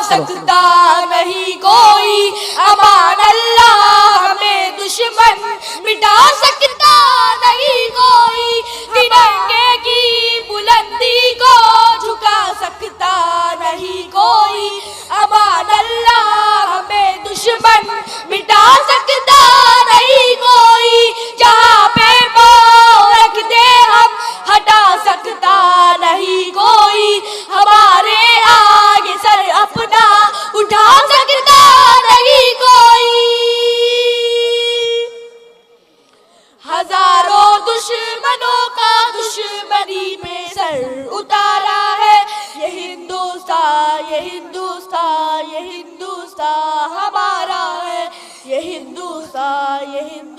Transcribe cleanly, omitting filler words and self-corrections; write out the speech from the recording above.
सकता नहीं कोई, अमान अल्लाह हमें दुश्मन मिटा सकता नहीं कोई, तिरंगे की बुलंदी को झुका सकता नहीं कोई, अमान अल्लाह हमें दुश्मन मिटा सकता नहीं कोई, जहाँ पे पाँव रख दे हम हटा सकता नहीं कोई, हमारे आगे सर अपना उठा सकता नहीं कोई। हजारों दुश्मनों का दुश्मनी में सर उतारा है, ये हिंदुस्तान ये हिंदुस्तान ये हिंदुस्तान हमारा है, ये हिंदुस्तान ये हिंदुस्तान